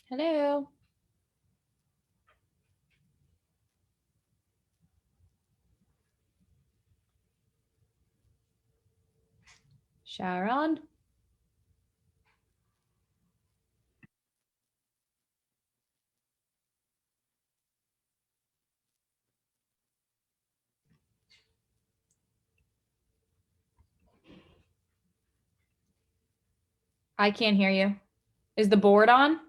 Hello. Sharon. I can't hear you. Is the board on?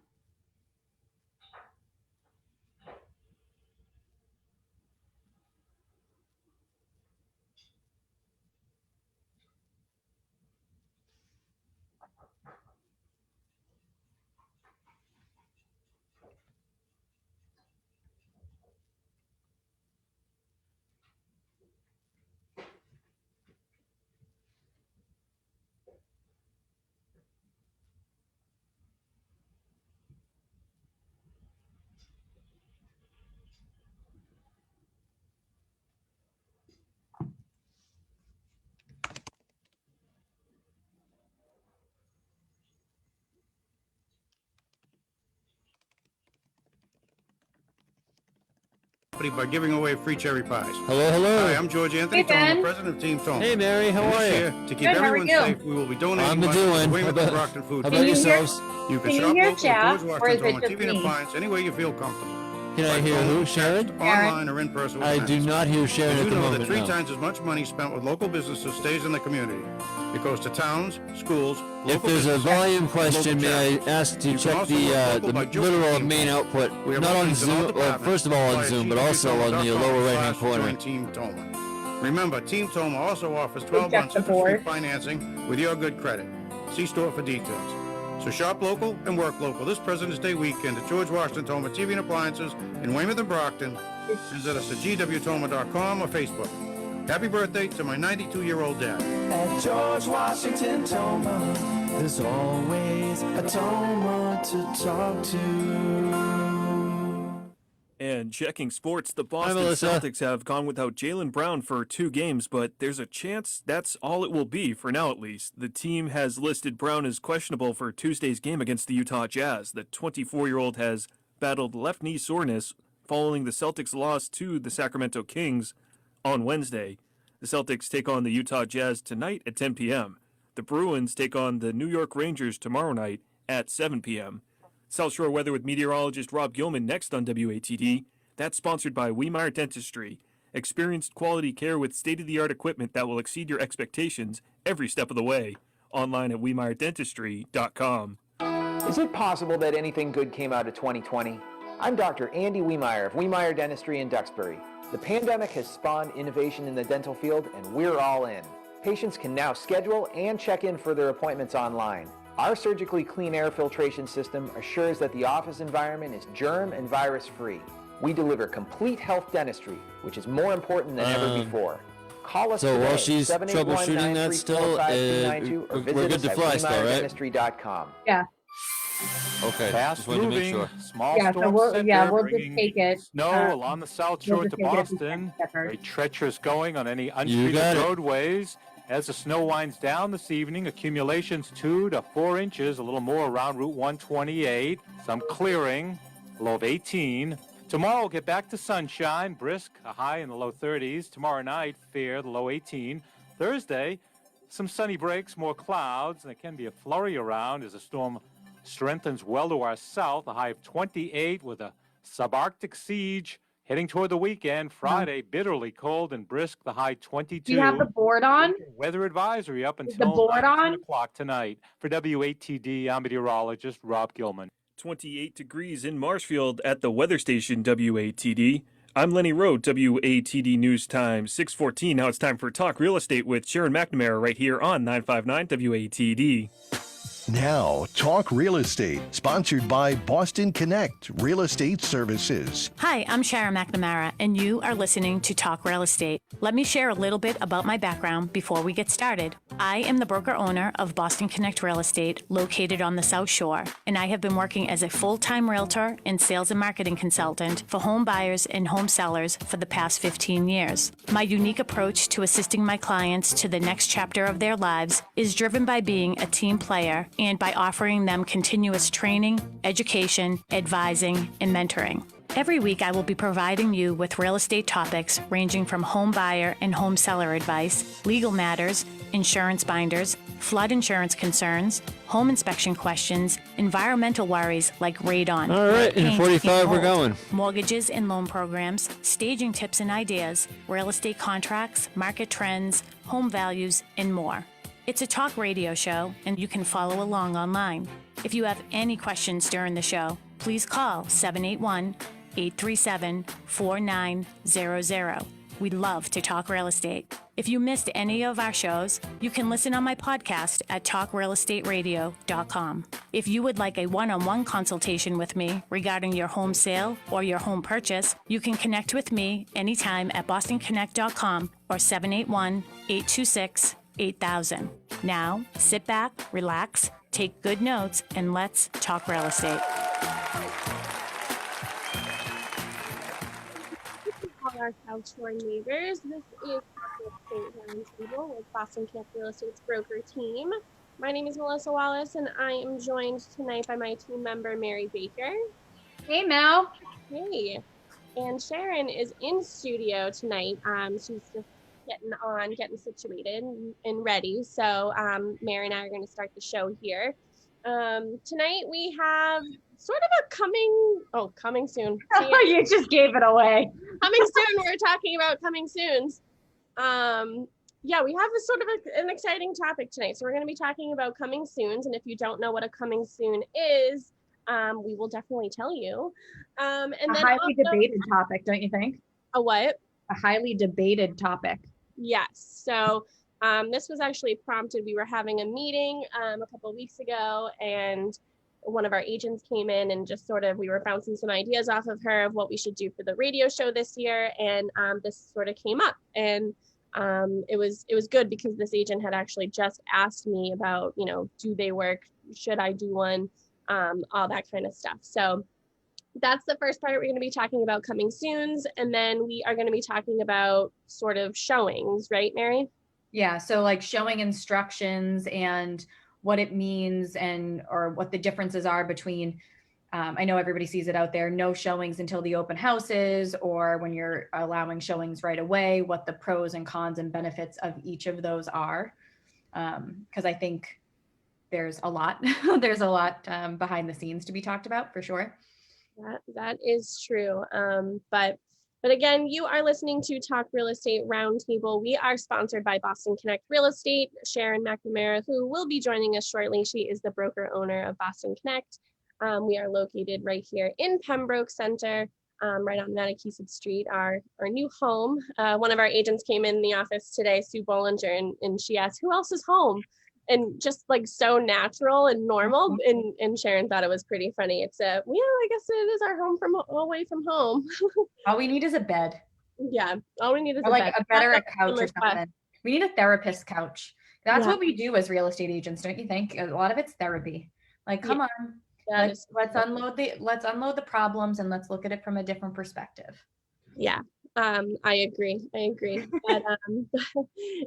By giving away free cherry pies. Hello, hello. Hi, I'm George Anthony Hey, Ben. Toma, president of Team Toma. Hey, Mary, how are This you? year, to keep Good, how are everyone you? safe, we will be donating I'm money to doing. Weymouth and Brockton Food How Bank. about Can you hear- yourselves? You can Can you shop hear local chat, at George or is Washington it Toma just TV and me? appliance any way you feel comfortable. Can I By hear phone, who, text, Sharon? online, or in person with I do management. not hear Sharon Did at you the know that moment, 3 no. times as much money spent with local businesses stays in the community? It goes to towns, schools, local If there's a businesses, volume question, local may I charities. ask to You can check also the work local by joining literal Team main Toma. output, We have not on openings in all Zoom, well, departments first of all on via Zoom, but also on the lower right-hand corner. Join Team Toma. Remember, Team Toma also offers 12 check months the interest-free board. financing with your good credit. See store for details. So shop local and work local this President's Day weekend at George Washington Toma TV and Appliances in Weymouth and Brockton. Visit us at gwtoma.com or Facebook. Happy birthday to my 92-year-old dad. At George Washington Toma, there's always a Toma to talk to. And checking sports, the Boston Melissa. Celtics have gone without Jaylen Brown for 2 games, but there's a chance that's all it will be, for now at least. The team has listed Brown as questionable for Tuesday's game against the Utah Jazz. The 24-year-old has battled left knee soreness following the Celtics' loss to the Sacramento Kings on Wednesday. The Celtics take on the Utah Jazz tonight at 10 p.m. The Bruins take on the New York Rangers tomorrow night at 7 p.m. South Shore weather with meteorologist Rob Gilman next on WATD. That's sponsored by Weimar Dentistry. Experienced quality care with state-of-the-art equipment that will exceed your expectations every step of the way. Online at WeimarDentistry.com. Is it possible that anything good came out of 2020? I'm Dr. Andy Wiemeyer of Wiemeyer Dentistry in Duxbury. The pandemic has spawned innovation in the dental field, and we're all in. Patients can now schedule and check in for their appointments online. Our surgically clean air filtration system assures that the office environment is germ and virus free. We deliver complete health dentistry, which is more important than ever before. Call us So today, while she's troubleshooting that still, 781-934-5292, or we're visit good us to at fly still, right? WeimarDentistry.com. Yeah. Okay, Fast just wanted to make moving, sure. small Yeah, so storm we'll just bringing take it. snow along the South Shore We'll to just take it as we Boston. can, Pepper. Very treacherous going on any You untreated got it. roadways. As the snow winds down this evening, accumulations 2 to 4 inches, a little more around Route 128. Some clearing, a low of 18. Tomorrow we'll get back to sunshine, brisk, a high in the low 30s. Tomorrow night, fair, the low 18. Thursday, some sunny breaks, more clouds, and there can be a flurry around as the storm strengthens well to our south, a high of 28 with a subarctic siege heading toward the weekend. Friday, bitterly cold and brisk, the high 22. Do you have the board on? Weather advisory up Is until the board 9 on? o'clock tonight. For WATD, I'm meteorologist Rob Gilman. 28 degrees in Marshfield at the weather station WATD. I'm Lenny Rowe, WATD News Time 6:14. Now it's time for Talk Real Estate with Sharon McNamara right here on 959 WATD. Now, Talk Real Estate, sponsored by Boston Connect Real Estate Services. Hi, I'm Sharon McNamara, and you are listening to Talk Real Estate. Let me share a little bit about my background before we get started. I am the broker owner of Boston Connect Real Estate located on the South Shore, and I have been working as a full-time realtor and sales and marketing consultant for home buyers and home sellers for the past 15 years. My unique approach to assisting my clients to the next chapter of their lives is driven by being a team player and by offering them continuous training, education, advising, and mentoring. Every week, I will be providing you with real estate topics ranging from home buyer and home seller advice, legal matters, insurance binders, flood insurance concerns, home inspection questions, environmental worries like radon. All right, in paint, 45 and we're mold, going. mortgages and loan programs, staging tips and ideas, real estate contracts, market trends, home values, and more. It's a talk radio show, and you can follow along online. If you have any questions during the show, please call 781-837-4900. We love to talk real estate. If you missed any of our shows, you can listen on my podcast at talkrealestateradio.com. If you would like a one-on-one consultation with me regarding your home sale or your home purchase, you can connect with me anytime at bostonconnect.com or 781-826-8000. Now, sit back, relax, take good notes, and let's talk real estate. All our South Shore neighbors. This is Real Estate Roundtable with Boston Connect Real Estate's broker team. My name is Melissa Wallace, and I am joined tonight by my team member, Mary Baker. Hey, Mel. Hey. And Sharon is in studio tonight. She's just getting situated and ready. So Mary and I are going to start the show here. Tonight we have sort of a coming soon. You just gave it away. Coming soon. We're talking about coming soons. Yeah, we have a sort of an exciting topic tonight. So we're going to be talking about coming soons. And if you don't know what a coming soon is, we will definitely tell you. And A then highly debated topic, don't you think? A what? A highly debated topic. Yes. So this was actually prompted. We were having a meeting a couple of weeks ago, and one of our agents came in and just we were bouncing some ideas off of her of what we should do for the radio show this year. And this sort of came up, and it was good because this agent had actually just asked me about, do they work? Should I do one? All that kind of stuff. So that's the first part. We're going to be talking about coming soons. And then we are going to be talking about sort of showings, right, Mary? Yeah. So like showing instructions and what it means or what the differences are between, I know everybody sees it out there, no showings until the open houses, or when you're allowing showings right away, what the pros and cons and benefits of each of those are. Because I think there's a lot, behind the scenes to be talked about for sure. That is true. But again, you are listening to Talk Real Estate Roundtable. We are sponsored by Boston Connect Real Estate. Sharon McNamara, who will be joining us shortly, she is the broker owner of Boston Connect. We are located right here in Pembroke Center, right on Mattakesett Street, our new home. One of our agents came in the office today, Sue Bollinger, and she asked, who else is home? And just like so natural and normal. And Sharon thought it was pretty funny. It's I guess it is our home away from home. All we need is a bed. Yeah. All we need is or a bed. A couch or something. We need a therapist couch. That's what we do as real estate agents, don't you think? A lot of it's therapy. Like, come on, let's unload the problems and let's look at it from a different perspective. Yeah. I agree. But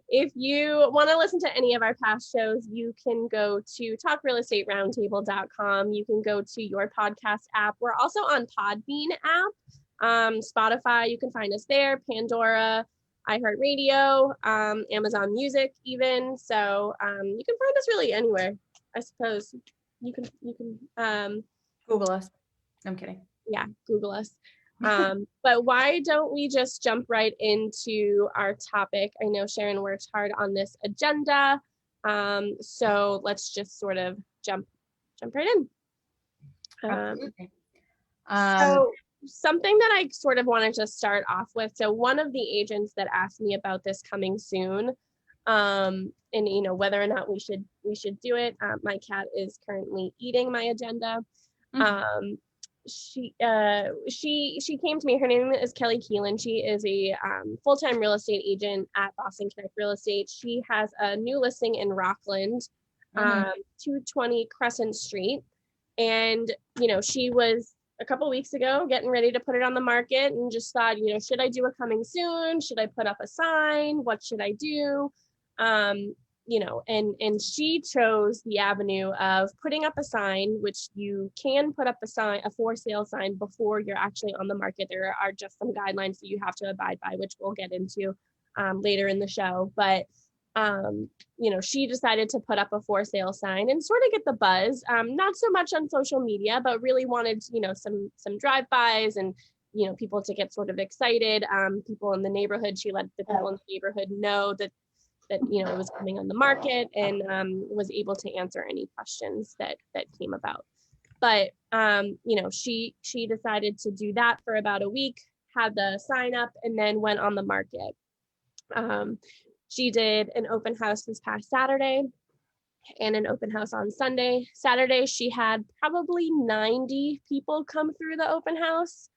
if you want to listen to any of our past shows, you can go to talkrealestateroundtable.com. You can go to your podcast app. We're also on Podbean app, Spotify. You can find us there, Pandora, iHeartRadio, Amazon Music even. So you can find us really anywhere, I suppose. You can Google us. I'm kidding. Yeah, Google us. But why don't we just jump right into our topic? I know Sharon worked hard on this agenda. So let's just sort of jump right in. So something that I sort of wanted to start off with. So one of the agents that asked me about this coming soon, and whether or not we should do it. My cat is currently eating my agenda. she came to me. Her name is Kelly Keelan. She is a full-time real estate agent at Boston Connect Real Estate. She has a new listing in Rockland, 220 Crescent Street. And, she was a couple weeks ago getting ready to put it on the market and just thought, should I do a coming soon? Should I put up a sign? What should I do? And she chose the avenue of putting up a sign, which you can put up a for sale sign before you're actually on the market. There are just some guidelines that you have to abide by, which we'll get into later in the show. But, she decided to put up a for sale sign and sort of get the buzz, not so much on social media, but really wanted, some drive-bys and, people to get sort of excited. People in the neighborhood, she let the people in the neighborhood know that it was coming on the market, and was able to answer any questions that came about. But she decided to do that for about a week, had the sign up, and then went on the market. She did an open house this past Saturday and an open house on Sunday. Saturday, she had probably 90 people come through the open house.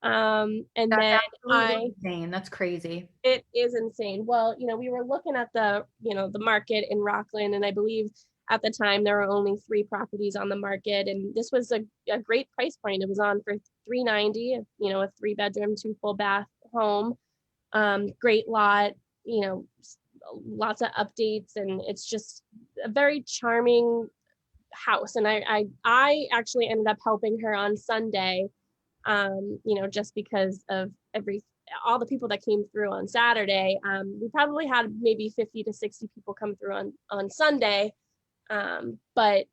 And That's then insane. That's crazy. It is insane. Well, we were looking at the market in Rockland, and I believe at the time there were only 3 properties on the market, and this was a great price point. It was on for $390, a 3-bedroom, 2 full bath home. Great lot, lots of updates, and it's just a very charming house. And I actually ended up helping her on Sunday, just because of all the people that came through on Saturday. We probably had maybe 50 to 60 people come through on Sunday. But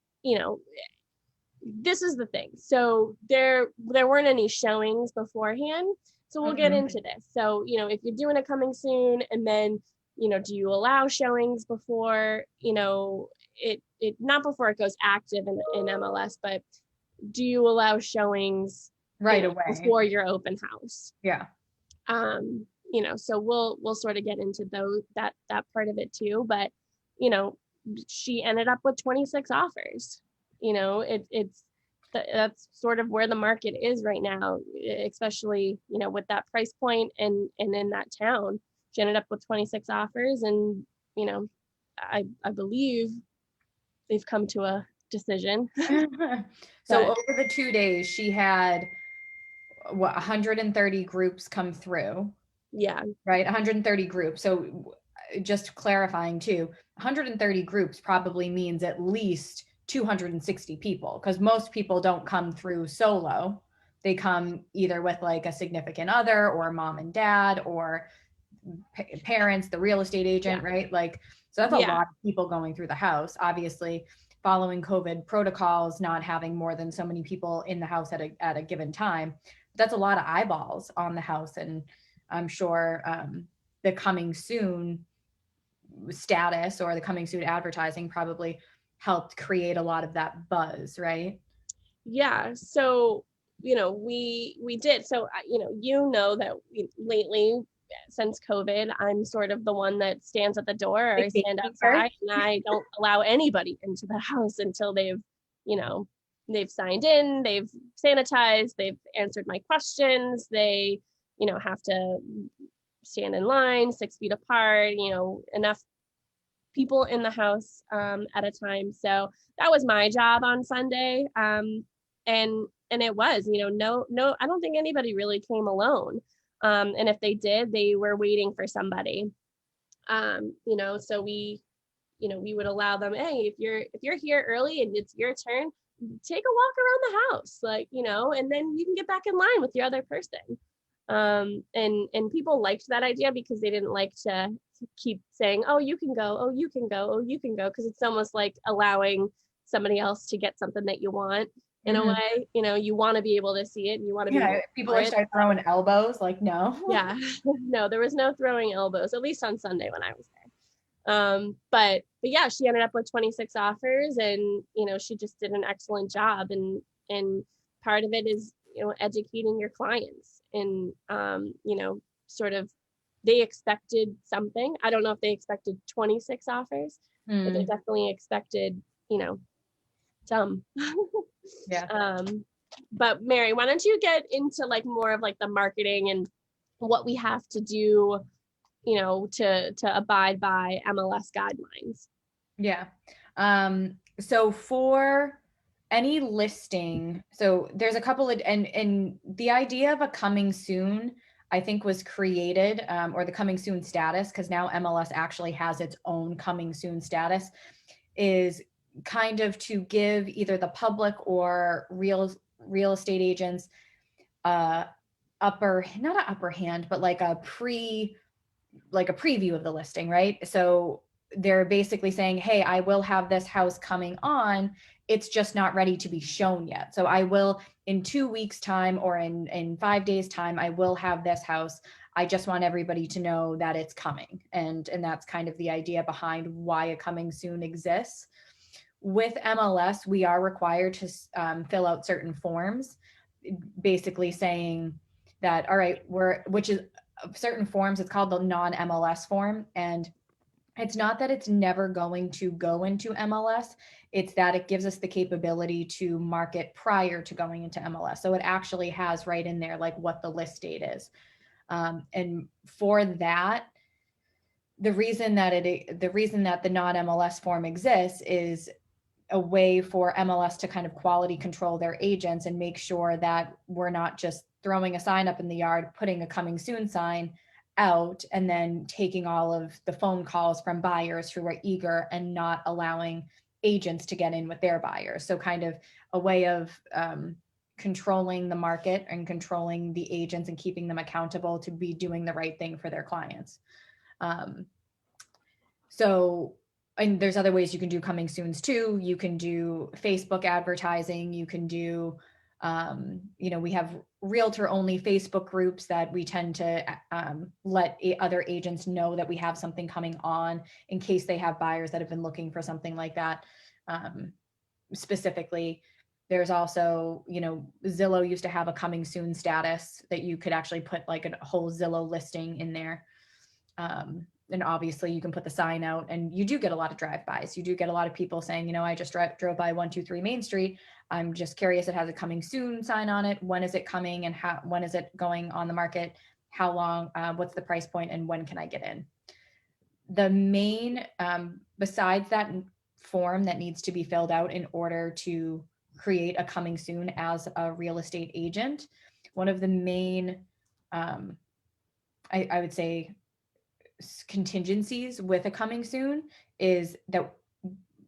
this is the thing. So there weren't any showings beforehand. So we'll get into this. So, if you're doing a coming soon, and then, do you allow showings before, it not before it goes active in MLS, but do you allow showings right away before your open house? Yeah. So we'll sort of get into that part of it too. But, she ended up with 26 offers. That's sort of where the market is right now, especially, with that price point and in that town. She ended up with 26 offers, and, I believe they've come to a decision. So over the 2 days, she had 130 groups come through. Yeah. Right. 130 groups. So just clarifying too, 130 groups probably means at least 260 people, because most people don't come through solo. They come either with like a significant other, or mom and dad, or parents, the real estate agent, right? Like, so that's a lot of people going through the house, obviously following COVID protocols, not having more than so many people in the house at a given time. That's a lot of eyeballs on the house. And I'm sure the coming soon status, or the coming soon advertising, probably helped create a lot of that buzz, right? Yeah. So, we did. So, that lately, since COVID, I'm sort of the one that stands at the door, or I stand outside, and I don't allow anybody into the house until they've signed in, they've sanitized, they've answered my questions, they, have to stand in line 6 feet apart, enough people in the house at a time. So that was my job on Sunday. And it was, no, I don't think anybody really came alone. And if they did, they were waiting for somebody. So we would allow them, hey, if you're here early and it's your turn, take a walk around the house, and then you can get back in line with your other person. And people liked that idea, because they didn't like to keep saying, oh, you can go, oh, you can go, oh, you can go, because it's almost like allowing somebody else to get something that you want. In a way, you want to be able to see it, and you want to be people are start throwing elbows, like, no. Yeah. No, there was no throwing elbows, at least on Sunday when I was there. But yeah, she ended up with 26 offers, and she just did an excellent job. And part of it is educating your clients, and sort of, they expected something. I don't know if they expected 26 offers, but they definitely expected some. Yeah. But Mary, why don't you get into like more of like the marketing and what we have to do, to abide by MLS guidelines? Yeah. So for any listing, so there's a couple of, and the idea of a coming soon, I think was created, or the coming soon status, because now MLS actually has its own coming soon status, is kind of to give either the public or real estate agents not an upper hand, but like a preview of the listing, right? So they're basically saying, hey, I will have this house coming on. It's just not ready to be shown yet. So I will, in 2 weeks time, or in 5 days time, I will have this house. I just want everybody to know that it's coming. And that's kind of the idea behind why a coming soon exists. With MLS, we are required to fill out certain forms, basically saying that, all right, which is certain forms, it's called the non-MLS form. And it's not that it's never going to go into MLS, it's that it gives us the capability to market prior to going into MLS. So it actually has right in there like what the list date is. And for that, the reason that the non-MLS form exists is a way for MLS to kind of quality control their agents and make sure that we're not just throwing a sign up in the yard, putting a coming soon sign out, and then taking all of the phone calls from buyers who are eager and not allowing agents to get in with their buyers. So kind of a way of controlling the market and controlling the agents and keeping them accountable to be doing the right thing for their clients. And there's other ways you can do coming soons too. You can do Facebook advertising. You can do, we have realtor only Facebook groups that we tend to let other agents know that we have something coming on in case they have buyers that have been looking for something like that. Specifically, there's also, Zillow used to have a coming soon status that you could actually put like a whole Zillow listing in there. And obviously you can put the sign out, and you do get a lot of drive-bys. You do get a lot of people saying, I just drove by 123 Main Street. I'm just curious. It has a coming soon sign on it. When is it coming, and when is it going on the market? How long, what's the price point, and when can I get in? The main, besides that form that needs to be filled out in order to create a coming soon as a real estate agent, one of the main, I would say, contingencies with a coming soon is that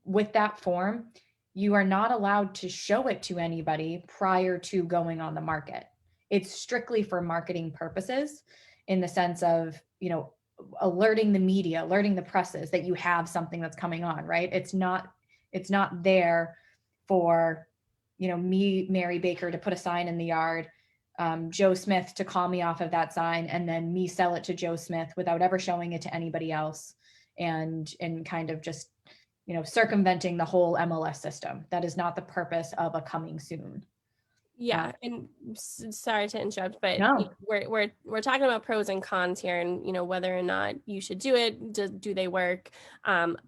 with that form, you are not allowed to show it to anybody prior to going on the market. It's strictly for marketing purposes, in the sense of, alerting the media, alerting the presses that you have something that's coming on, right? It's not there for, me, Mary Baker, to put a sign in the yard, Joe Smith to call me off of that sign, and then me sell it to Joe Smith without ever showing it to anybody else, and kind of just, circumventing the whole MLS system. That is not the purpose of a coming soon. Yeah, and sorry to interrupt, but No. we're talking about pros and cons here, and whether or not you should do it. Do they work?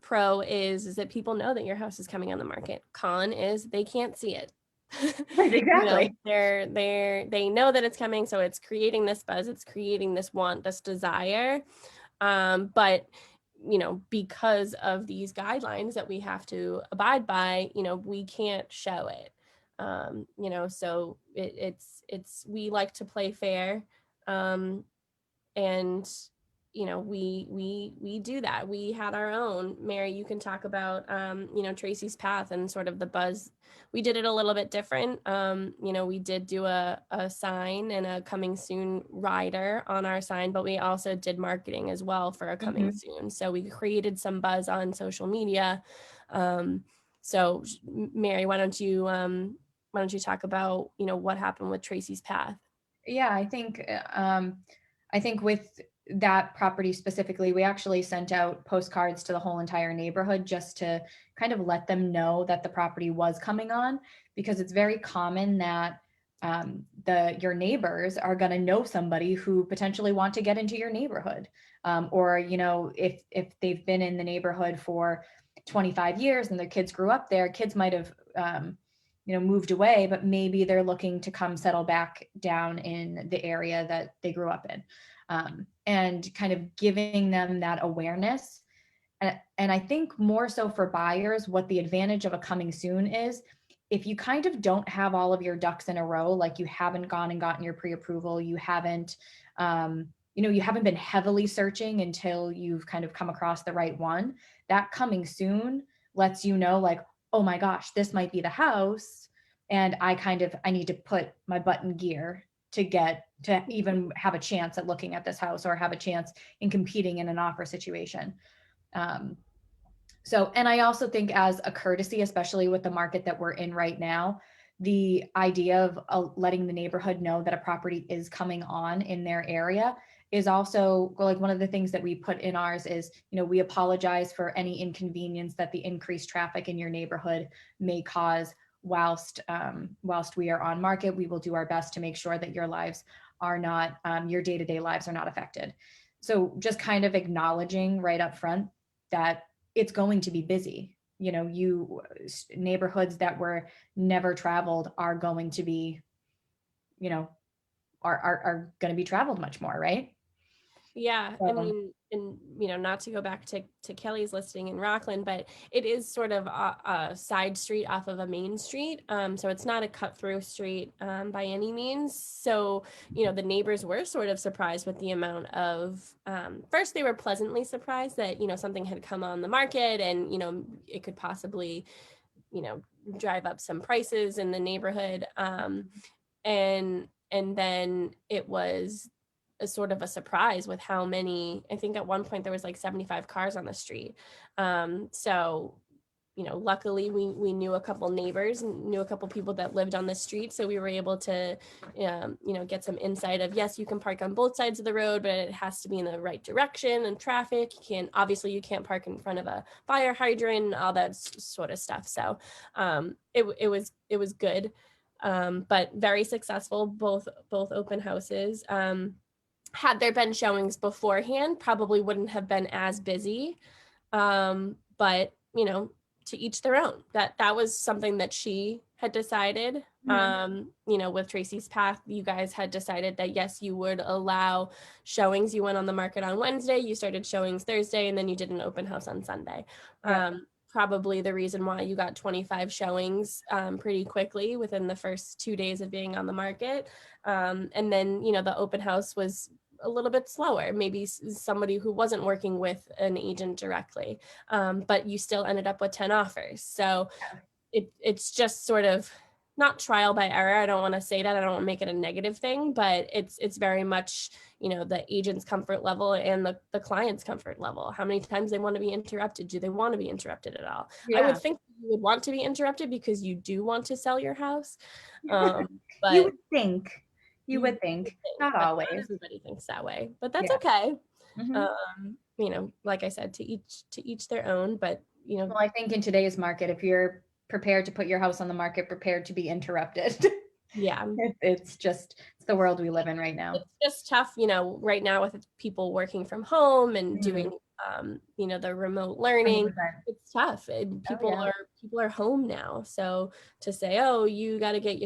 Pro is that people know that your house is coming on the market. Con is they can't see it. Right, exactly. They know that it's coming, so it's creating this buzz, it's creating this want, this desire, but because of these guidelines that we have to abide by, we can't show it. So it's we like to play fair, and we do that. We had our own. Mary, you can talk about Tracy's Path and sort of the buzz. We did it a little bit different. We did do a sign and a coming soon rider on our sign, but we also did marketing as well for a coming soon. So we created some buzz on social media. So Mary, why don't you talk about what happened with Tracy's Path? Yeah, I think with that property specifically, we actually sent out postcards to the whole entire neighborhood just to kind of let them know that the property was coming on, because it's very common that your neighbors are going to know somebody who potentially want to get into your neighborhood, or if they've been in the neighborhood for 25 years and their kids grew up there, kids might have moved away, but maybe they're looking to come settle back down in the area that they grew up in. And kind of giving them that awareness. And I think more so for buyers, what the advantage of a coming soon is, if you kind of don't have all of your ducks in a row, like you haven't gone and gotten your pre-approval, you haven't been heavily searching until you've kind of come across the right one, that coming soon lets you know, like, oh my gosh, this might be the house. And I need to put my butt in gear to get to even have a chance at looking at this house or have a chance in competing in an offer situation. And I also think, as a courtesy, especially with the market that we're in right now, the idea of letting the neighborhood know that a property is coming on in their area is also, like, one of the things that we put in ours is, we apologize for any inconvenience that the increased traffic in your neighborhood may cause whilst we are on market. We will do our best to make sure that your lives are not, your day-to-day lives are not affected. So just kind of acknowledging right up front that it's going to be busy. Neighborhoods that were never traveled are going to be, are going to be traveled much more, right? Yeah, I mean, and not to go back to Kelly's listing in Rockland, but it is sort of a side street off of a main street. So it's not a cut through street by any means. So, the neighbors were sort of surprised with the amount of, first they were pleasantly surprised that, something had come on the market and, it could possibly, drive up some prices in the neighborhood. And then it was a sort of a surprise with how many. I think at one point there was like 75 cars on the street. So, luckily we knew a couple neighbors and knew a couple people that lived on the street. So we were able to, get some insight of, yes, you can park on both sides of the road, but it has to be in the right direction and traffic. You can't park in front of a fire hydrant, all that sort of stuff. So it was good, but very successful, both open houses. Had there been showings beforehand, probably wouldn't have been as busy. But, to each their own. That was something that she had decided. With Tracy's Path, you guys had decided that, yes, you would allow showings. You went on the market on Wednesday, you started showings Thursday, and then you did an open house on Sunday. Yeah. Probably the reason why you got 25 showings pretty quickly within the first 2 days of being on the market. And then, the open house was a little bit slower, maybe somebody who wasn't working with an agent directly, but you still ended up with 10 offers. So it's just sort of not trial by error. I don't want to say that. I don't want to make it a negative thing, but it's very much, the agent's comfort level and the client's comfort level. How many times they want to be interrupted? Do they want to be interrupted at all? Yeah. I would think you would want to be interrupted because you do want to sell your house. But you would think. Not always. Not everybody thinks that way, but that's okay. Mm-hmm. Like I said, to each their own. But well, I think in today's market, if you're prepared to put your house on the market, prepared to be interrupted, yeah, it's the world we live in right now. It's just tough, right now with people working from home and doing, the remote learning. 100%. It's tough, and people are home now. So to say, oh, you got to get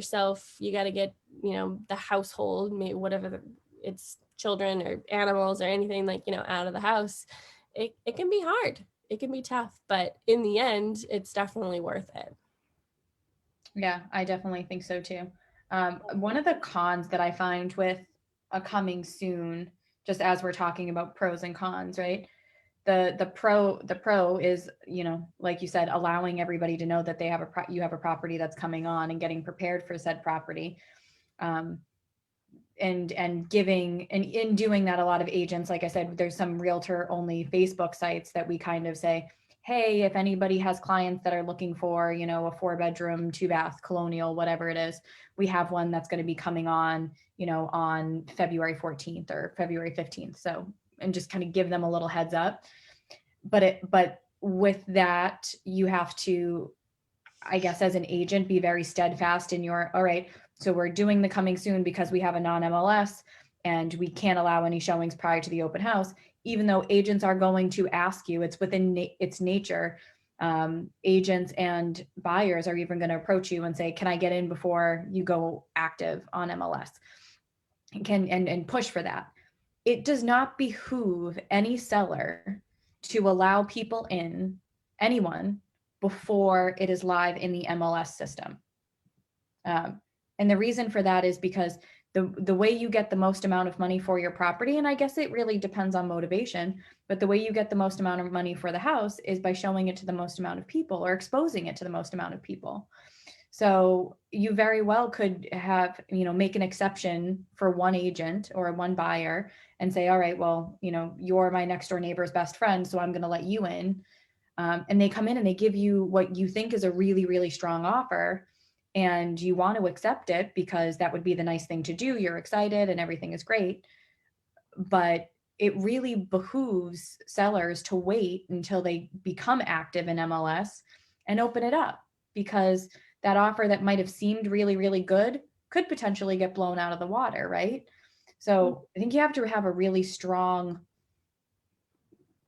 the household, whatever it's children or animals or anything, like, out of the house, it can be hard. It can be tough, but in the end, it's definitely worth it. Yeah, I definitely think so too. One of the cons that I find with a coming soon, just as we're talking about pros and cons, right? The pro is, like you said, allowing everybody to know that you have a property that's coming on and getting prepared for said property. And giving, and in doing that, a lot of agents, like I said, there's some realtor only Facebook sites that we kind of say, hey, if anybody has clients that are looking for, a 4-bedroom, 2-bath, colonial, whatever it is, we have one that's going to be coming on, on February 14th or February 15th. So, and just kind of give them a little heads up. But with that, you have to, I guess, as an agent, be very steadfast in your, all right, so we're doing the coming soon because we have a non-MLS and we can't allow any showings prior to the open house, even though agents are going to ask you, it's within its nature agents and buyers are even going to approach you and say, can I get in before you go active on MLS? And push for that. It does not behoove any seller to allow people in, anyone, before it is live in the MLS system. And the reason for that is because the way you get the most amount of money for your property, and I guess it really depends on motivation, but the way you get the most amount of money for the house is by showing it to the most amount of people or exposing it to the most amount of people. So you very well could have, make an exception for one agent or one buyer and say, all right, well, you're my next door neighbor's best friend, so I'm going to let you in. And they come in and they give you what you think is a really, really strong offer, and you want to accept it because that would be the nice thing to do. You're excited and everything is great. But it really behooves sellers to wait until they become active in MLS and open it up, because that offer that might have seemed really, really good could potentially get blown out of the water, right? So I think you have to have a really strong,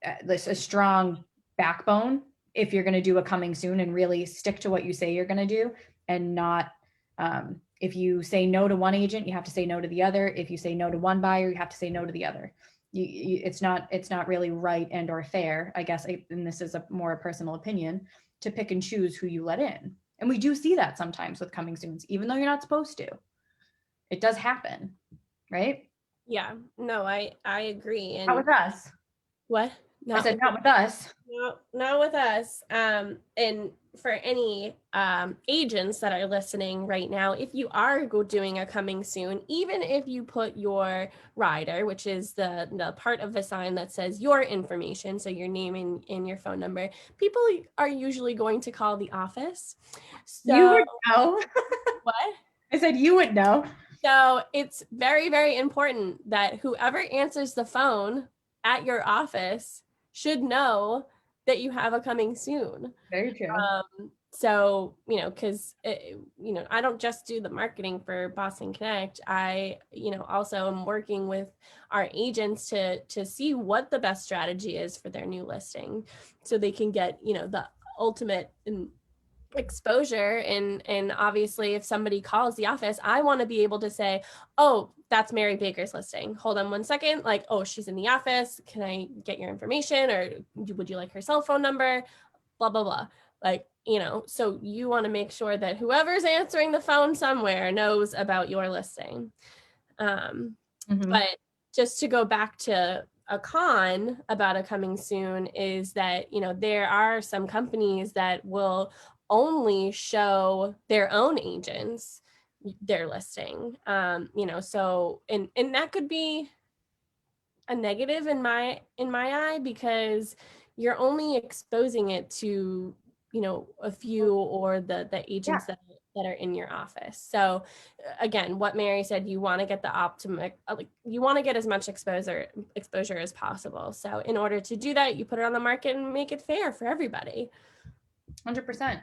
a strong backbone if you're going to do a coming soon, and really stick to what you say you're going to do, and not, if you say no to one agent, you have to say no to the other. If you say no to one buyer, you have to say no to the other. It's not really right and or fair, I guess, and this is a more personal opinion, to pick and choose who you let in. And we do see that sometimes with coming soons, even though you're not supposed to. It does happen, right? Yeah, no, I agree. And not with us. What? I said not with us. No, not with us. And for any agents that are listening right now, if you are doing a coming soon, even if you put your rider, which is the part of the sign that says your information, so your name and your phone number, people are usually going to call the office. So, you would know. What? I said you would know. So it's very, very important that whoever answers the phone at your office should know that you have a coming soon. Very true. So, because, I don't just do the marketing for Boston Connect. I, also am working with our agents to see what the best strategy is for their new listing, so they can get, the ultimate exposure. And obviously, if somebody calls the office, I want to be able to say, oh, that's Mary Baker's listing. Hold on one second. Like, oh, she's in the office. Can I get your information? Or would you like her cell phone number? Blah, blah, blah. Like, so you want to make sure that whoever's answering the phone somewhere knows about your listing. But just to go back to a con about a coming soon is that, there are some companies that will only show their own agents their listing, so, and that could be a negative in my eye, because you're only exposing it to, a few or the agents that are in your office. So again, what Mary said, you want to get the optimum, you want to get as much exposure as possible. So in order to do that, you put it on the market and make it fair for everybody. 100%.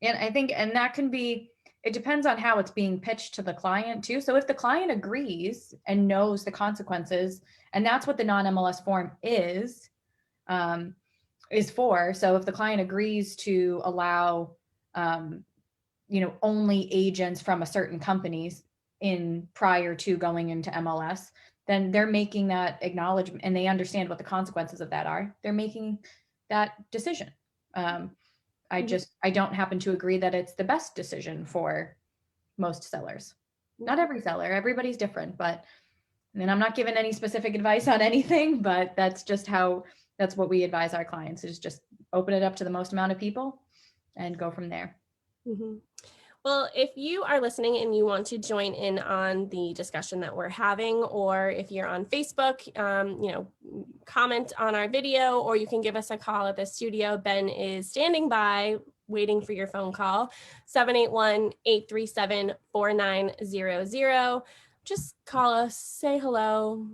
And I think, and that can be, it depends on how it's being pitched to the client too. So if the client agrees and knows the consequences, and that's what the non-MLS form is for. So if the client agrees to allow, only agents from a certain companies in prior to going into MLS, then they're making that acknowledgement, and they understand what the consequences of that are. They're making that decision. I don't happen to agree that it's the best decision for most sellers. Not every seller, everybody's different, and I'm not giving any specific advice on anything, but that's what we advise our clients, is just open it up to the most amount of people and go from there. Mm-hmm. Well, if you are listening and you want to join in on the discussion that we're having, or if you're on Facebook, comment on our video, or you can give us a call at the studio. Ben is standing by waiting for your phone call, 781-837-4900. Just call us, say hello.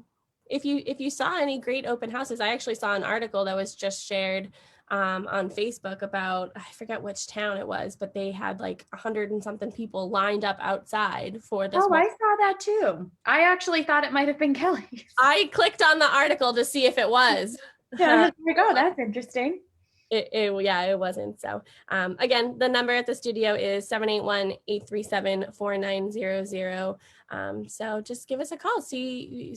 If you saw any great open houses, I actually saw an article that was just shared on Facebook about, I forget which town it was, but they had like 100 and something people lined up outside for this. Oh, I saw that too. I actually thought it might have been Kelly's. I clicked on the article to see if it was. Yeah, there you go. That's interesting. Yeah, it wasn't. So again, the number at the studio is 781-837-4900. So just give us a call. See,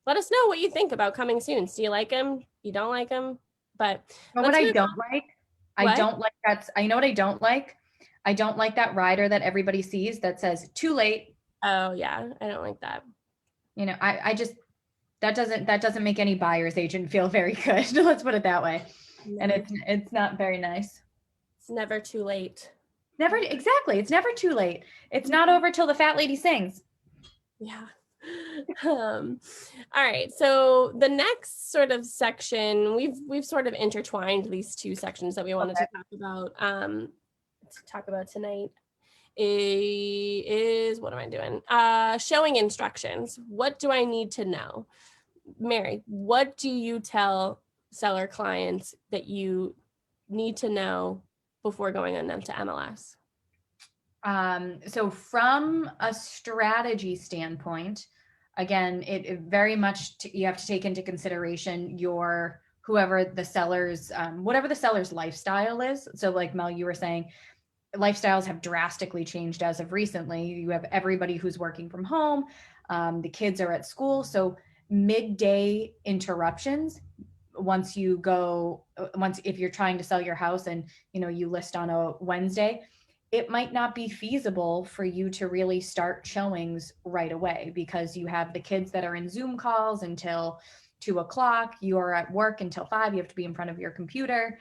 let us know what you think about coming soon. Do you like them? You don't like them? But But what let's I move don't like, I What? don't like I know what I don't like. I don't like that rider that everybody sees that says too late. Oh yeah, I don't like that. I just, that doesn't make any buyer's agent feel very good. Let's put it that way. And No, it's not very nice. it's never too late. Never, exactly. It's never too late. It's not over till the fat lady sings. Yeah. All right. So the next sort of section, we've sort of intertwined these two sections that we wanted to talk about tonight is what am I doing? Showing instructions. What do I need to know? Mary, what do you tell seller clients that you need to know before going on them to MLS? So from a strategy standpoint, again, it very much you have to take into consideration whoever the seller's, whatever the seller's lifestyle is. So like Mel, you were saying, lifestyles have drastically changed as of recently. You have everybody who's working from home. The kids are at school. So midday interruptions, if you're trying to sell your house and, you list on a Wednesday, it might not be feasible for you to really start showings right away because you have the kids that are in Zoom calls until 2:00. You are at work until 5:00. You have to be in front of your computer.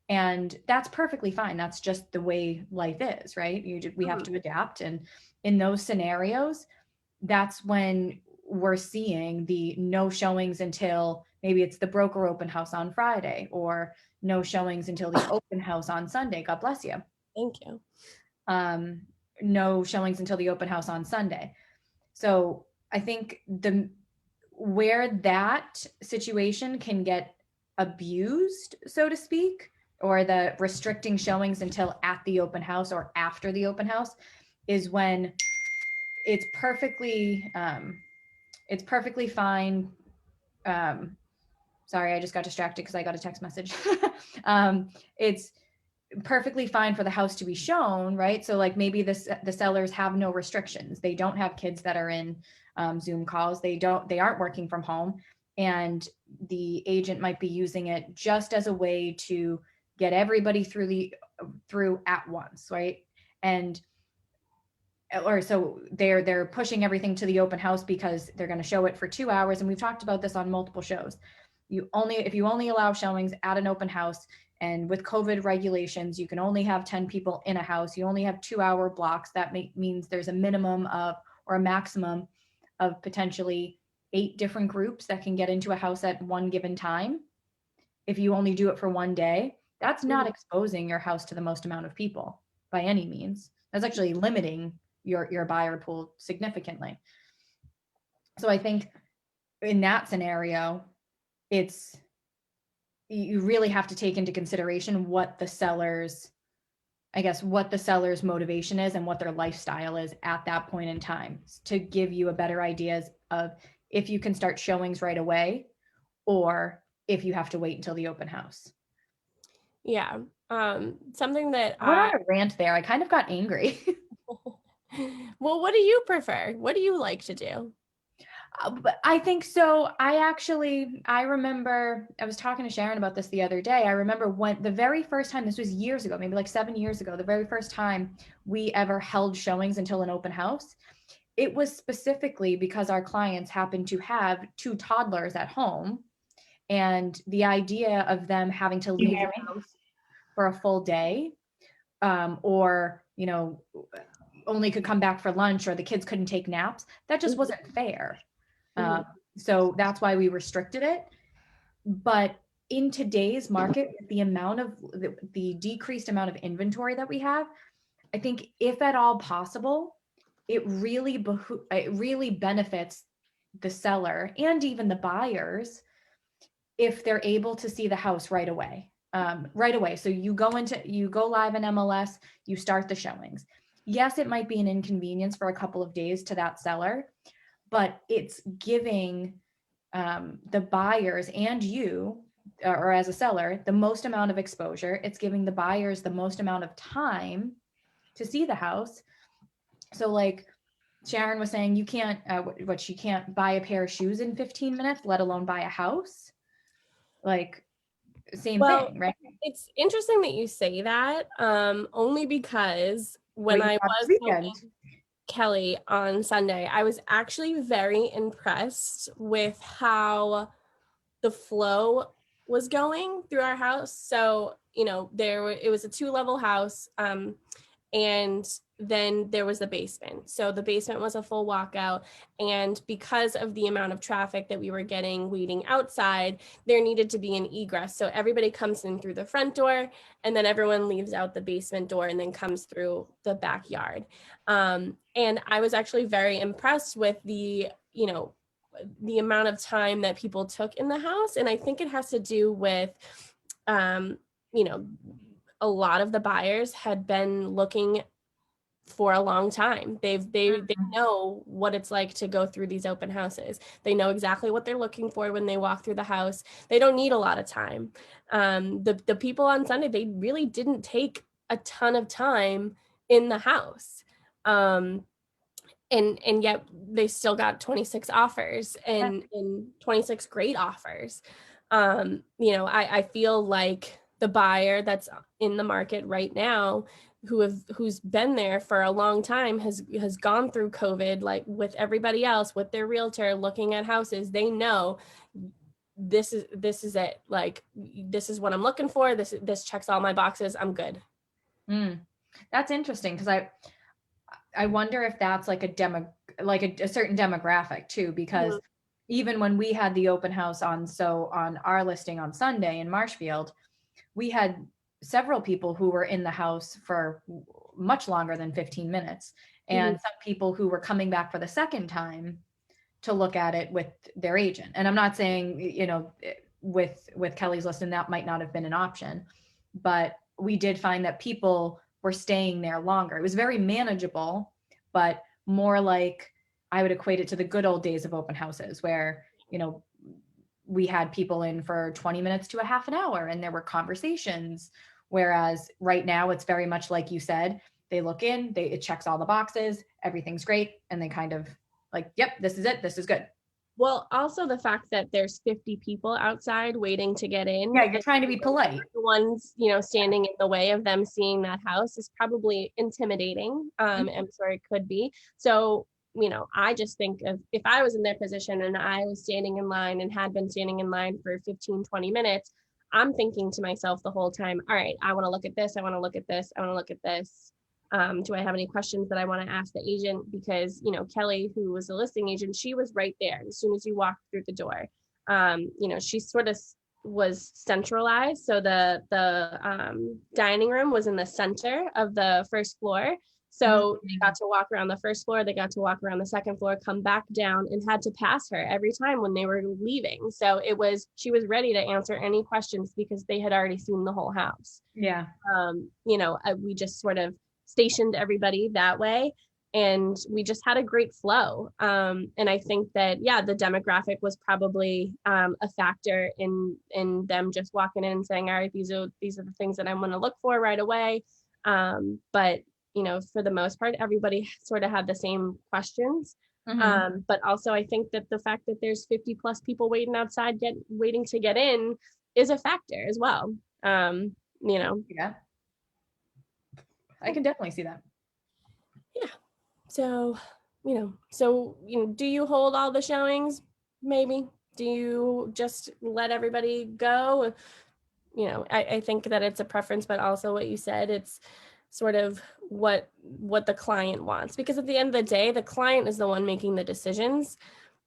And that's perfectly fine. That's just the way life is, right? We have to adapt. And in those scenarios, that's when we're seeing the no showings until maybe it's the broker open house on Friday, or no showings until the open house on Sunday. God bless you. Thank you. No showings until the open house on Sunday. So I think where that situation can get abused, so to speak, or the restricting showings until at the open house or after the open house, is when it's perfectly fine. Sorry, I just got distracted because I got a text message. It's perfectly fine for the house to be shown, right? So like maybe the sellers have no restrictions. They don't have kids that are in Zoom calls. They aren't working from home, and the agent might be using it just as a way to get everybody through at once, right? Or so they're pushing everything to the open house because they're going to show it for 2 hours. And we've talked about this on multiple shows. If you only allow showings at an open house, and with COVID regulations, you can only have 10 people in a house. You only have 2-hour blocks. That means there's a minimum of, or a maximum of potentially 8 different groups that can get into a house at one given time. If you only do it for one day, that's not exposing your house to the most amount of people by any means. That's actually limiting your buyer pool significantly. So I think in that scenario, you really have to take into consideration what the seller's motivation is and what their lifestyle is at that point in time, to give you a better idea of if you can start showings right away or if you have to wait until the open house. Yeah. Something that I went on a rant there. I kind of got angry. Well, what do you prefer? What do you like to do? But I think so. I remember I was talking to Sharon about this the other day. I remember when the very first time, this was years ago, maybe like 7 years ago, the very first time we ever held showings until an open house, it was specifically because our clients happened to have 2 toddlers at home. And the idea of them having to leave the house for a full day, or, only could come back for lunch, or the kids couldn't take naps, that just wasn't fair. So that's why we restricted it. But in today's market, the amount of the decreased amount of inventory that we have, I think if at all possible, it really benefits the seller and even the buyers if they're able to see the house right away. So you go live in MLS, you start the showings. Yes, it might be an inconvenience for a couple of days to that seller, but it's giving the buyers and you or as a seller, the most amount of exposure. It's giving the buyers the most amount of time to see the house. So like Sharon was saying, you can't, she can't buy a pair of shoes in 15 minutes, let alone buy a house. Like same thing, right? It's interesting that you say that, only because when I was helping Kelly on Sunday, I was actually very impressed with how the flow was going through our house. So, it was a 2-level house. And then there was the basement. So the basement was a full walkout. And because of the amount of traffic that we were getting waiting outside, there needed to be an egress. So everybody comes in through the front door, and then everyone leaves out the basement door and then comes through the backyard. And I was actually very impressed with the amount of time that people took in the house. And I think it has to do with, a lot of the buyers had been looking for a long time. They know what it's like to go through these open houses. They know exactly what they're looking for when they walk through the house. They don't need a lot of time. The people on Sunday, they really didn't take a ton of time in the house. And yet they still got 26 offers and 26 great offers. I feel like the buyer that's in the market right now who's been there for a long time has gone through COVID, like with everybody else, with their realtor looking at houses. They know this is it. Like, this is what I'm looking for. This checks all my boxes. I'm good. That's interesting, because I wonder if that's like a certain demographic too, because even when we had the open house on our listing on Sunday in Marshfield, we had several people who were in the house for much longer than 15 minutes. And some people who were coming back for the second time to look at it with their agent. And I'm not saying, with Kelly's listing, that might not have been an option, but we did find that people were staying there longer. It was very manageable, but more like, I would equate it to the good old days of open houses where, we had people in for 20 minutes to a half an hour and there were conversations. Whereas right now it's very much like you said, they look in, it checks all the boxes, everything's great. And they kind of like, yep, this is it. This is good. Well, also the fact that there's 50 people outside waiting to get in. Yeah, you're trying to be polite. The ones, standing in the way of them seeing that house is probably intimidating. I'm sure it could be. So, I just think of if I was in their position and I was standing in line and had been standing in line for 15, 20 minutes, I'm thinking to myself the whole time, all right, I want to look at this. I want to look at this. I want to look at this. Do I have any questions that I want to ask the agent? Because, Kelly, who was the listing agent, she was right there. As soon as you walked through the door, she sort of was centralized. So the dining room was in the center of the first floor. So they got to walk around the first floor, they got to walk around the second floor, come back down, and had to pass her every time when they were leaving. So she was ready to answer any questions because they had already seen the whole house. Yeah. We just sort of stationed everybody that way, and we just had a great flow. And I think that, the demographic was probably a factor in them just walking in and saying, all right, these are the things that I'm going to look for right away. But for the most part, everybody sort of had the same questions. But also I think that the fact that there's 50 plus people waiting outside, waiting to get in, is a factor as well. Yeah, I can definitely see that. Yeah. So, do you hold all the showings? Maybe. Do you just let everybody go? I think that it's a preference, but also what you said, it's sort of what the client wants, because at the end of the day, the client is the one making the decisions.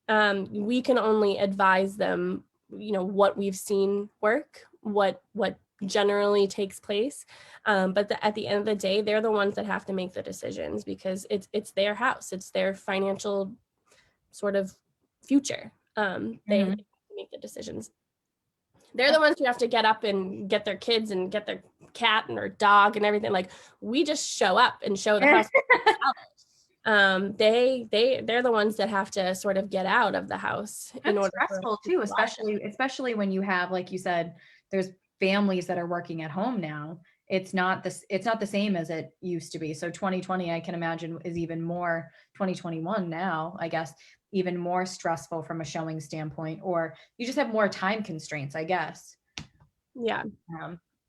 We can only advise them, what we've seen work, what generally takes place. But at the end of the day, they're the ones that have to make the decisions, because it's their house, it's their financial sort of future. They have to make the decisions. They're the ones who have to get up and get their kids and get their cat and their dog and everything. Like, we just show up and show the house. they're the ones that have to sort of get out of the house in That's order for stressful too, especially when you have, like you said, there's families that are working at home now. It's not the same as it used to be. So 2020, I can imagine, is even more, 2021 now, I guess, even more stressful from a showing standpoint, or you just have more time constraints, I guess. Yeah.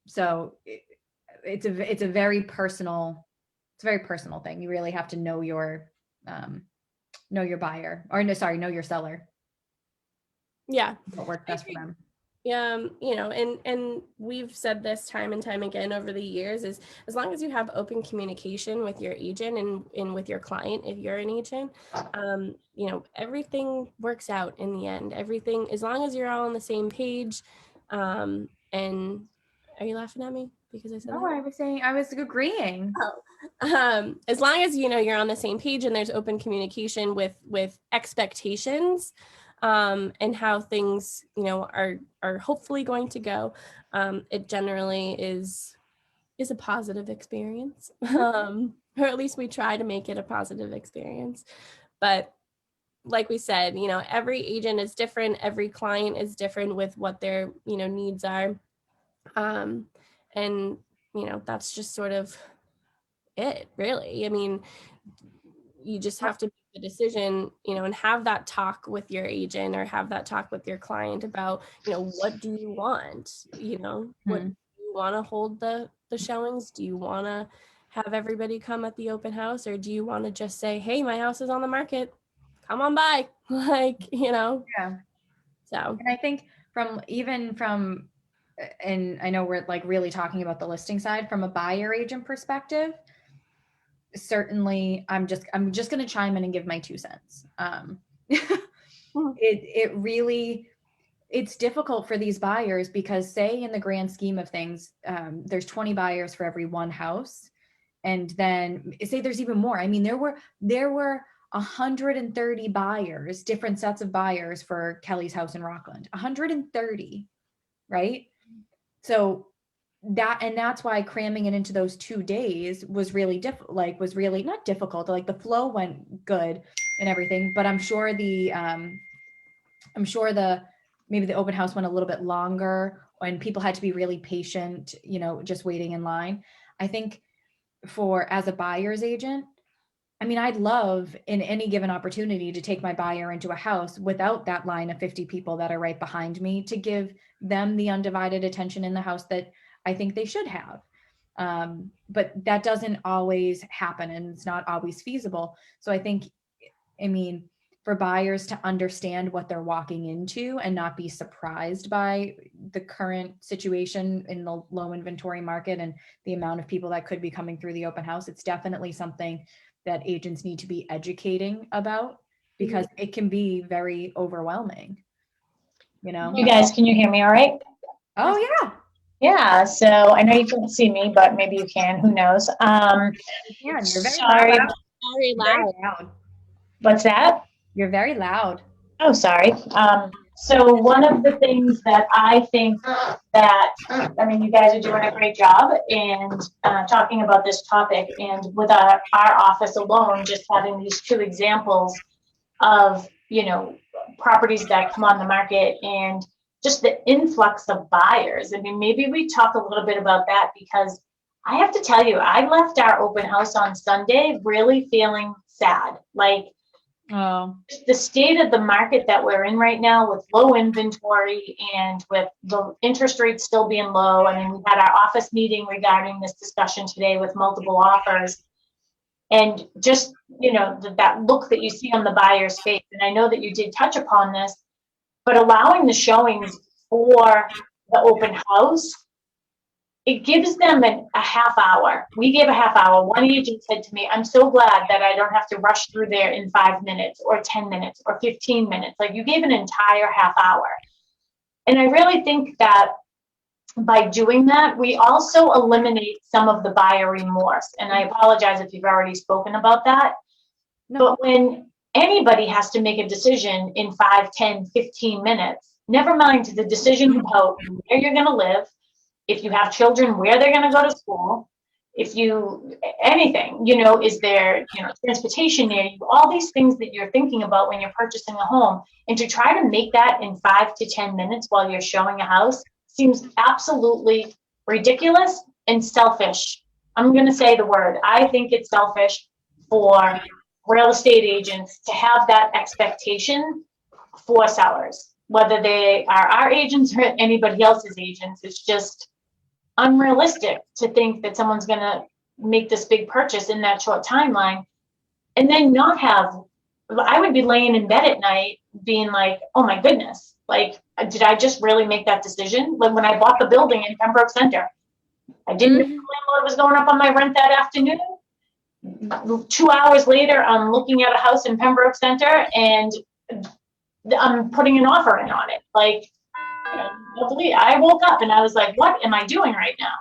So it's a very personal thing. You really have to know your buyer, or no, sorry, know your seller. Yeah. What worked best for them. You know, and we've said this time and time again over the years, is as long as you have open communication with your agent and with your client, if you're an agent, you know, everything works out in the end. Everything, as long as you're all on the same page. And are you laughing at me because I said No, that? I was agreeing. As long as you know you're on the same page and there's open communication with expectations, and how things, you know, are hopefully going to go, it generally is a positive experience. Or at least we try to make it a positive experience. But like we said, you know, every agent is different, every client is different with what their, you know, needs are. And you know, that's just sort of it, really. I mean, you just have to make the decision, you know, and have that talk with your agent or have that talk with your client about, you know, what do you want? You know, what do you want to hold the showings? Do you want to have everybody come at the open house, or do you want to just say, hey, my house is on the market, come on by? Like, you know. Yeah. So, and I think and I know we're like really talking about the listing side, from a buyer agent perspective, certainly I'm just going to chime in and give my 2 cents. It really, it's difficult for these buyers because, say, in the grand scheme of things, there's 20 buyers for every one house. And then say there's even more. I mean, there were 130 buyers, different sets of buyers for Kelly's house in Rockland, 130, right? So that's why cramming it into those 2 days was really was really not difficult. Like, the flow went good and everything, but I'm sure maybe the open house went a little bit longer and people had to be really patient, you know, just waiting in line. I think as a buyer's agent, I mean, I'd love in any given opportunity to take my buyer into a house without that line of 50 people that are right behind me, to give them the undivided attention in the house that I think they should have. But that doesn't always happen, and it's not always feasible. So I think, I mean, for buyers to understand what they're walking into and not be surprised by the current situation in the low inventory market and the amount of people that could be coming through the open house, it's definitely something that agents need to be educating about, because it can be very overwhelming, you know? You guys, can you hear me all right? Oh, yeah. Yeah, so I know you can't see me, but maybe you can, who knows? You're very sorry. loud. Very loud. What's that? You're very loud. Oh, sorry. So one of the things that I think that, I mean, you guys are doing a great job in talking about this topic, and with our office alone, just having these 2 examples of, you know, properties that come on the market and just the influx of buyers. I mean, maybe we talk a little bit about that, because I have to tell you, I left our open house on Sunday really feeling sad. Like, the state of the market that we're in right now, with low inventory and with the interest rates still being low. I mean, we had our office meeting regarding this discussion today with multiple offers. And just, you know, that look that you see on the buyer's face. And I know that you did touch upon this, but allowing the showings for the open house, it gives them a half hour. We gave a half hour. One agent said to me, I'm so glad that I don't have to rush through there in 5 minutes or 10 minutes or 15 minutes. Like, you gave an entire half hour. And I really think that by doing that, we also eliminate some of the buyer remorse. And I apologize if you've already spoken about that. No. But when anybody has to make a decision in 5, 10, 15 minutes, never mind the decision about where you're going to live, if you have children, where they're going to go to school, if you, anything, is there, transportation near you, all these things that you're thinking about when you're purchasing a home, and to try to make that in 5 to 10 minutes while you're showing a house seems absolutely ridiculous and selfish. I'm going to say the word. I think it's selfish for real estate agents to have that expectation for sellers, whether they are our agents or anybody else's agents. It's just unrealistic to think that someone's going to make this big purchase in that short timeline and then not have. I would be laying in bed at night being like, oh my goodness, like, did I just really make that decision? Like when I bought the building in Pembroke Center, I didn't know the landlord was going up on my rent that afternoon. 2 hours later, I'm looking at a house in Pembroke Center and I'm putting an offer in on it. Like, I woke up and I was like, what am I doing right now?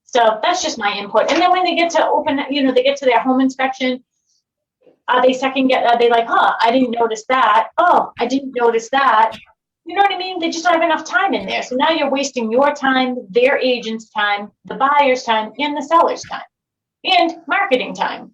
So that's just my input. And then when they get to open, they get to their home inspection, are they like, I didn't notice that. Oh, I didn't notice that. You know what I mean? They just don't have enough time in there. So now you're wasting your time, their agent's time, the buyer's time, and the seller's time, and marketing time.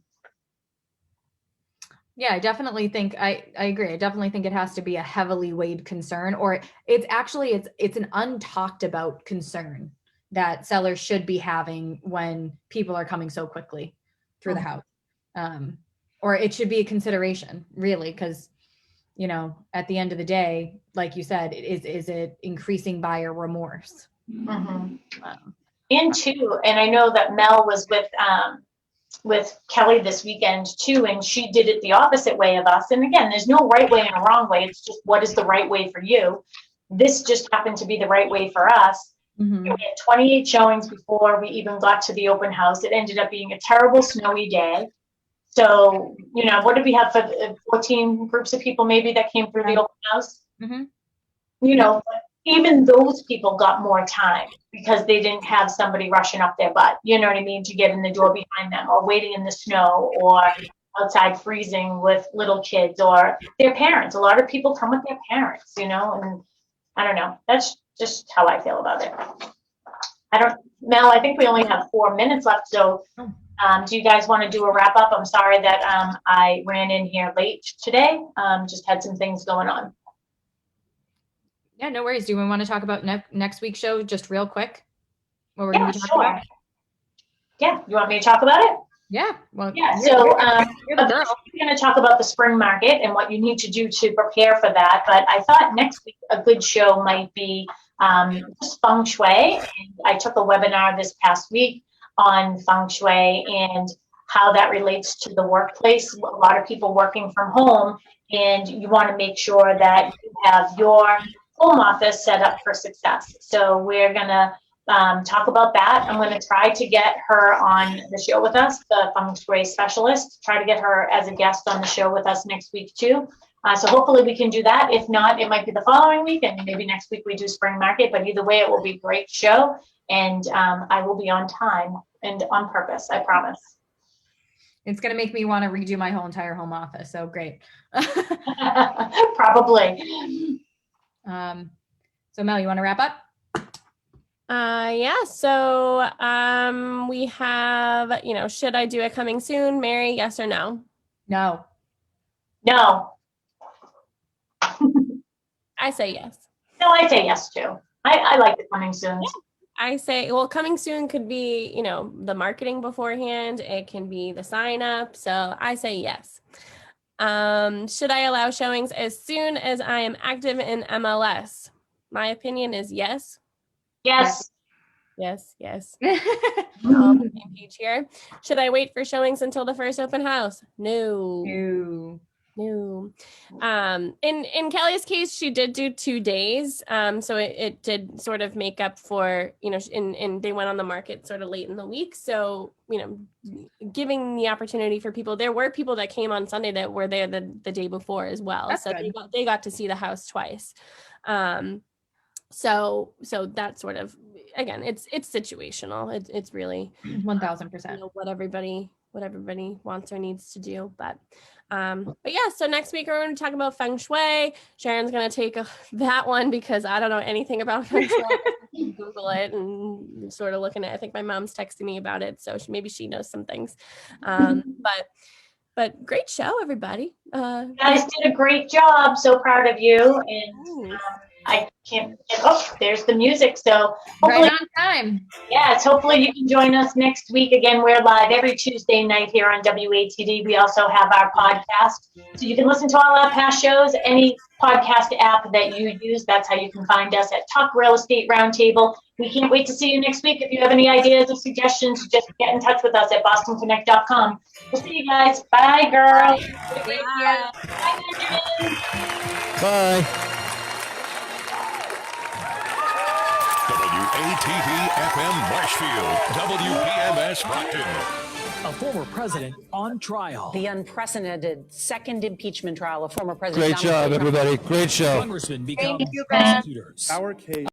Yeah, I definitely think I agree. I definitely think it has to be a heavily weighed concern, or it's an untalked about concern that sellers should be having when people are coming so quickly through the house. Or it should be a consideration, really, because at the end of the day, like you said, is it increasing buyer remorse? Mm-hmm. And two, and I know that Mel was with Kelly this weekend too, and she did it the opposite way of us. And again, there's no right way and a wrong way. It's just what is the right way for you. This just happened to be the right way for us. Mm-hmm. We had 28 showings before we even got to the open house. It ended up being a terrible snowy day. So, what did we have for 14 groups of people maybe that came through the open house? Mm-hmm. Even those people got more time because they didn't have somebody rushing up their butt, you know what I mean, to get in the door behind them, or waiting in the snow, or outside freezing with little kids or their parents. A lot of people come with their parents, and I don't know. That's just how I feel about it. Mel, I think we only have 4 minutes left. So do you guys want to do a wrap up? I'm sorry that I ran in here late today. Just had some things going on. Yeah, no worries. Do we want to talk about next week's show just real quick? What we're going to be talking about? Yeah, you want me to talk about it? Yeah. Well, yeah. You're We're going to talk about the spring market and what you need to do to prepare for that. But I thought next week a good show might be just feng shui. And I took a webinar this past week on feng shui and how that relates to the workplace. A lot of people working from home, and you want to make sure that you have your home office set up for success. So we're going to talk about that. I'm going to try to get her on the show with us, the feng shui specialist, try to get her as a guest on the show with us next week too. So hopefully we can do that. If not, it might be the following week, and maybe next week we do spring market, but either way, it will be a great show. And I will be on time and on purpose, I promise. It's going to make me want to redo my whole entire home office. So great. Probably. So Mel, you want to wrap up? Yeah. So we have, should I do it coming soon? Mary, yes or no? No. No. I say yes. No, I say yes too. I like the coming soon. Yeah. I say, well, coming soon could be, the marketing beforehand. It can be the sign up. So I say yes. Should I allow showings as soon as I am active in MLS? My opinion is yes. Yes. Yes. We're all on the same page here. Should I wait for showings until the first open house? No. In Kelly's case, she did do 2 days. So it did sort of make up for, and they went on the market sort of late in the week. So, giving the opportunity for people, there were people that came on Sunday that were there the day before as well. That's so good. they got to see the house twice. So that's sort of, again, it's situational. It's really 1000%. What everybody what everybody wants or needs to do. But yeah, so next week we're going to talk about feng shui. Sharon's going to take that one because I don't know anything about feng shui. Google it and sort of looking at it. I think my mom's texting me about it, so maybe she knows some things. But great show, everybody. You guys did a great job. So proud of you. And I can't. Oh, there's the music. So hopefully, right on time. Yes, hopefully you can join us next week. Again, we're live every Tuesday night here on WATD. We also have our podcast. So you can listen to all our past shows, any podcast app that you use. That's how you can find us at Talk Real Estate Roundtable. We can't wait to see you next week. If you have any ideas or suggestions, just get in touch with us at bostonconnect.com. We'll see you guys. Bye, girl. Bye. Bye, Benjamin. Bye. WATD FM Marshfield, WPMS Brockton. A former president on trial. The unprecedented second impeachment trial of former President Great job, everybody. Great show. Congressmen become Thank you, prosecutors. Our case.